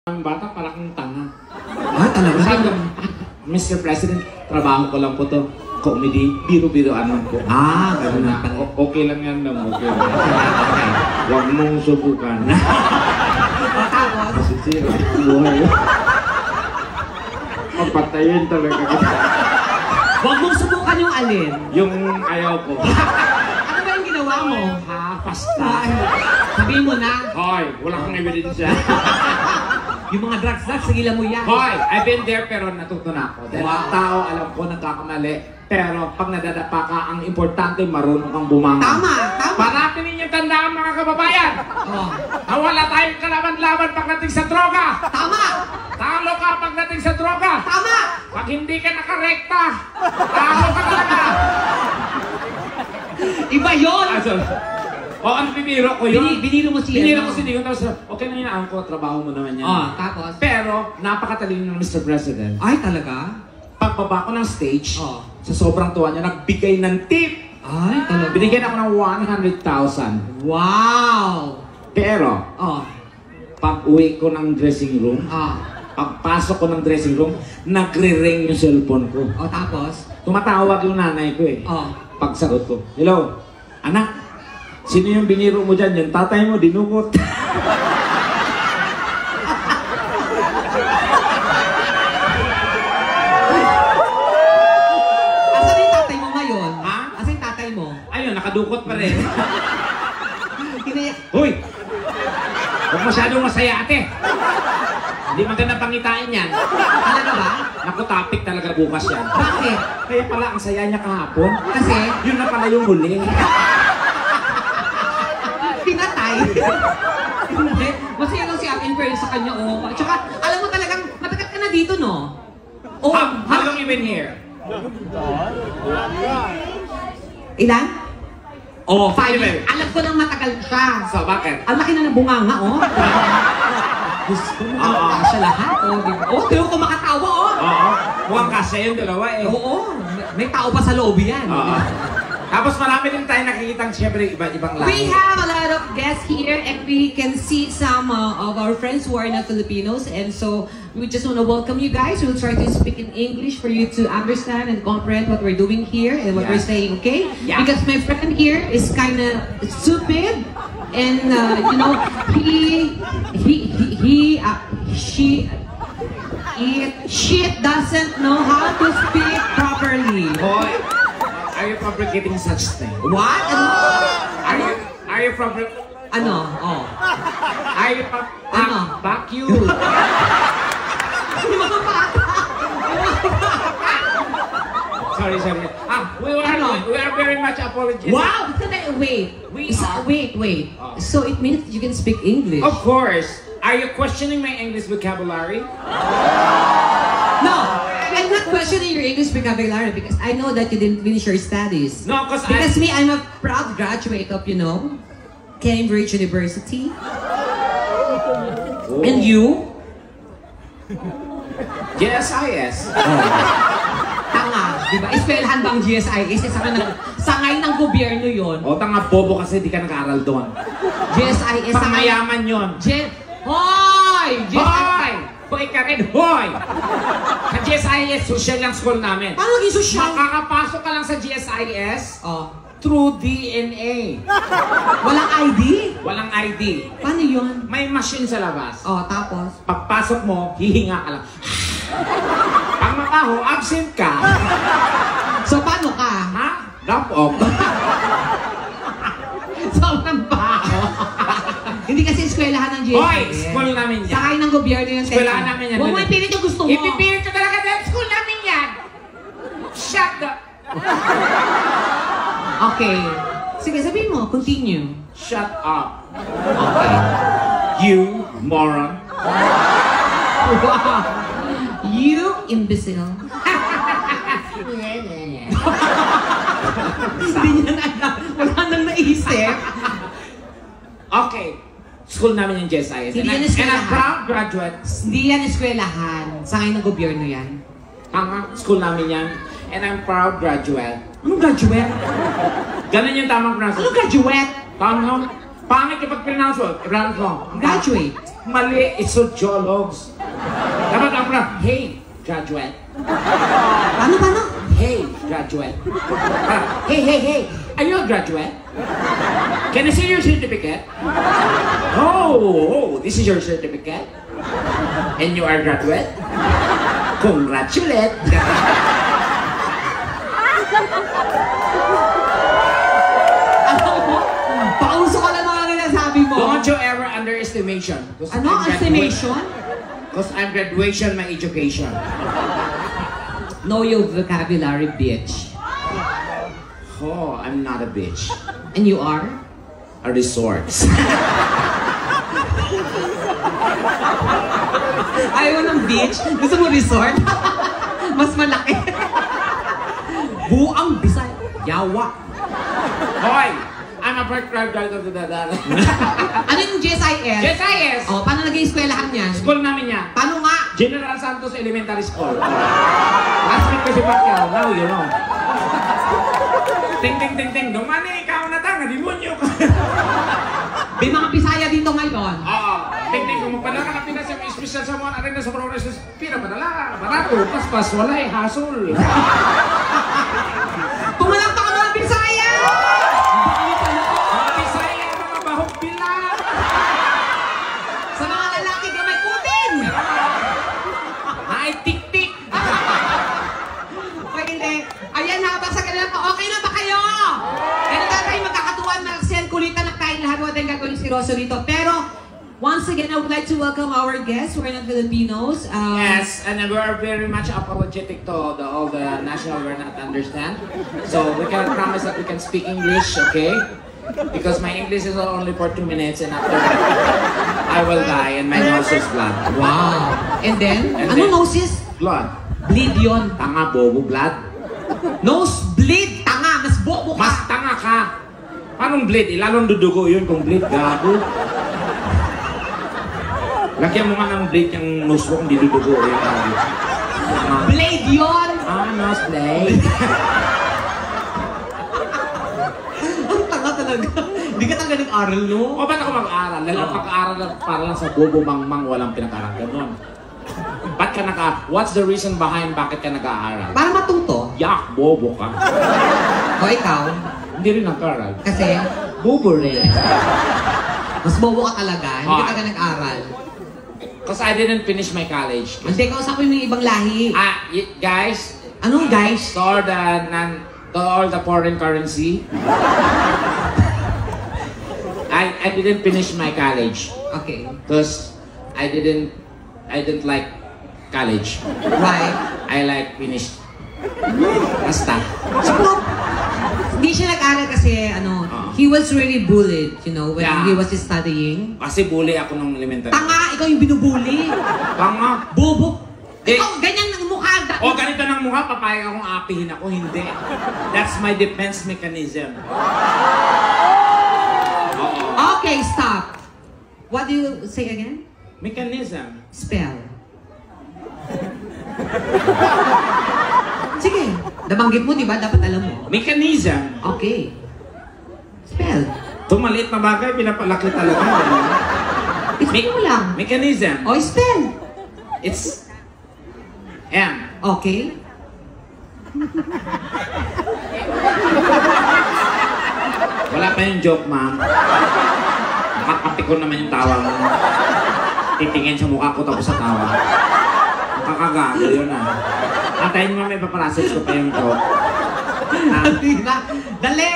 Ang bata para kang tanga. Ah, talaga? Sabi ko, Mr. President, trabaho ko lang po to. Comedy, biro-biroan lang po. Ah, gano'n na pala. Okay lang yan lang, okay lang. Huwag mong subukan. Tapos? Masisira ang buhay. Papatayin talaga kita. Huwag mong subukan yung alin. Yung ayaw ko. Ano ba yung ginawa mo? Ha, pasta. Sabihin mo na. Hoy, wala kang ebidensya. Yung mga drugs, sigilan mo yan. Hoy, I've been there pero natuto na ako. Dahil ang tao, alam ko, nagkakamali. Pero pag nadadapa ka, ang importante, marunong kang bumangon. Tama, tama. Parati ninyong tandaan mga kababayan. Oh. Na wala tayong kalaban-laban pagdating sa droga. Tama! Talo ka pagdating sa droga. Tama! Pag hindi ka nakarekta, talo ka talaga. Iba yun! Ang bibiro ko yun. Biniro mo siya. Biniro ko si Dion, tapos okay na yun ko, trabaho mo naman yan. Tapos? Pero, napakatalino ng Mr. President. Ay, talaga? Pagbaba ko ng stage, sa sobrang tuwa niya, nagbigay ng tip. Ay, talaga? Binigyan ako ng 100,000. Wow! Pero, pag uwi ko ng dressing room, pagpasok ko ng dressing room, nagre-ring yung cellphone ko. Tapos? Tumatawag yung nanay ko eh. Pagsagot ko, hello, anak, sino yung biniro mo dyan? Yung tatay mo, dinukot. Asan yung tatay mo ngayon? Ha? Asan yung tatay mo? Ayun, nakadukot pa rin. Kinaya... Hoy! Huwag masyadong masaya ate. Hindi maganda pangitain yan. Talaga ba? Naku, topic talaga bukas yan. Bakit? Kaya pala ang saya niya kahapon. Kasi? Yun na pala yung huli. Pinatay. Hindi. Masaya lang si Ate Inferno sa kanya, Tsaka, alam mo talagang, matagal ka na dito, no? How long you been here? Ilan? 5 years. years. Alam ko nang matagal siya. So, bakit? Ang laki na ng bunganga, Gusto mo siya lahat, diba? Tiyo ko makatawa, Oo. Mukhang kasya yung dalawa eh. Oo. May tao pa sa loob yan. Tapos marami din tayo nakikitang siyempre ibang lahi. We have a lot of guests here and we can see some of our friends who are not Filipinos, and so we just want to welcome you guys. We'll try to speak in English for you to understand and comprehend what we're doing here and what we're saying, okay? Yeah. Because my friend here is kind of stupid and you know, she doesn't know how to speak properly. Hoy, are you fabricating such thing? What? Are you fabricating? Ano? Are you back you? Sorry. We are very much apologetic. Wow! Wait. So it means you can speak English. Of course. Are you questioning my English vocabulary? No, I'm not questioning your English vocabulary because I know that you didn't finish your studies. No, because I'm a proud graduate of, Cambridge University. Oh. And you? GSIS. Tanga, di ba? Eskwelahan bang GSIS? Sangay ng gobyerno yun. Tanga bobo kasi di ka nag-aaral doon. GSIS. Pangmayaman yun. Hoy! Hoy! Hoy ka rin, hoy! Sa GSIS, social lang school namin. Paano naging social? Makakapasok ka lang sa GSIS through DNA. Walang ID? Walang ID. Paano yun? May machine sa labas. Tapos? Pagpasok mo, hihinga ka lang. Pag makaho, absent ka. So, paano ka? Ha? Drop off. Sobrang baho. Hindi kasi eskwelahan ng GSIS. Hoy! School namin yan. Sakay ng gobyerno yung Eskwelahan namin yan. Huwag mo ipilit yung gusto mo. Ipipilit ko talaga dahil school namin yan. Shut the... Okay. Sige, sabihin mo. Continue. Shut up. Okay. You moron. Wow. You imbecile. Hindi niya na, wala nang naisip. Okay. School namin yung GSIS. Hindi yan And I'm eskwelahan. proud graduate. Hindi yan eskwelahan. Sakay ng gobyerno yan. School namin yan. And I'm proud graduate. Anong graduate? Ganun yung tamang pronunciation. Anong graduate? Tamang Pangit kapag pronounce mo. I-pronounce mo. Graduate. Mali, it's sociologues. Dapat ang hey, graduate. Paano? Hey, graduate. Hey. Are you a graduate? Can I see your certificate? Oh, this is your certificate? And you are a graduate? Congratulate! Alam mo, pauso ka lang mga ninasabi mo. Don't you ever underestimation. Ano? Estimation? Because I'm graduation, my education. Know your vocabulary, bitch. Oh, I'm not a bitch. And you are? A resorts. Ayaw ng beach? Gusto mo resort? Mas malaki. Buang Bisay. Yawa. Hoy! I'm a first graduate of the Ano yung GSIS? JSIS! Oh, paano naging eskwelahan niya? School namin yan. Paano nga? General Santos Elementary School. Last week kasi Pacquiao, now you know. Ting. Dumani, ikaw na tanga, demonyo ka. May mga Bisaya dito ngayon. Oo. Ting, kung magpadala ka ng Pinas, yung special sa mga arena sa Progress, pira padala ka. Barato, paspas, wala eh, hassle. Pumalang pa ka mga Bisaya! Mga Bisaya, mga bahog bilang. Sa mga lalaki ka may putin! Ay, tik-tik. Pag hindi, ayan na, basta kanila pa, okay na ba kayo? Ganito tayo magkakatuwan, Marcel, kulitan na kain lahat, wala tayong gagawin seryoso dito. Pero, once again, I would like to welcome our guests. We're not Filipinos. Yes, and we are very much apologetic to all the national we're not understand. So we can promise that we can speak English, okay? Because my English is only for 2 minutes and after that, I will die and my nose is blood. Wow! And then, And ano then- noses? Blood. Bleed yon. Tanga, bobo, blood. Nose bleed, tanga, mas bobo ka. Mas tanga ka. Anong bleed? Ilalong dudugo yun kung bleed, gago. Lagyan mo nga ng bleed yung nose mo kung di dudugo yun. Blade yon. Nose blade. Ang tanga talaga. Hindi ka talaga nag-aral, no? O ba't ako mag-aaral? Dahil ang pag-aaral na para lang sa bobo mangmang walang pinag-aaral ganun. Ba't ka what's the reason behind bakit ka nag-aaral? Para matuto. Yak, bobo ka. O ikaw, Hindi rin nag-aaral. kasi Bobo rin. mas bobo ka talaga. Hindi ka Ah. talaga nag-aral. Because I didn't finish my college. Hindi, kausapin mo yung ibang lahi. Guys, Anong guys? to all the foreign currency, I didn't finish my college. Okay. Because I didn't like college. Why? I like finished. Basta. Siguro, hindi siya nag-aral kasi, he was really bullied, when Yeah. he was studying. Kasi bully ako nung elementary. Tanga, ikaw yung binubuli. Tanga. Bobo. Eh. Ikaw, ganyan ang mukha. O ganito ng mukha, papayag akong apihin ako. Hindi. That's my defense mechanism. Okay, stop. What do you say again? Mechanism. Spell. Sige, nabanggit mo, di ba? Dapat alam mo. Mechanism. Okay. Spell. Tumaliit na bagay, pinapalaki talaga. Explain mo lang. Mechanism. O, spell. It's M. Okay. Wala pa yung joke, ma'am. Nakakapikon naman yung tawa mo. Titingin sa mukha ko tapos sa tawa. Nakakagago yun ah. Antayin mo may paprocess ko pa yung joke. Dali.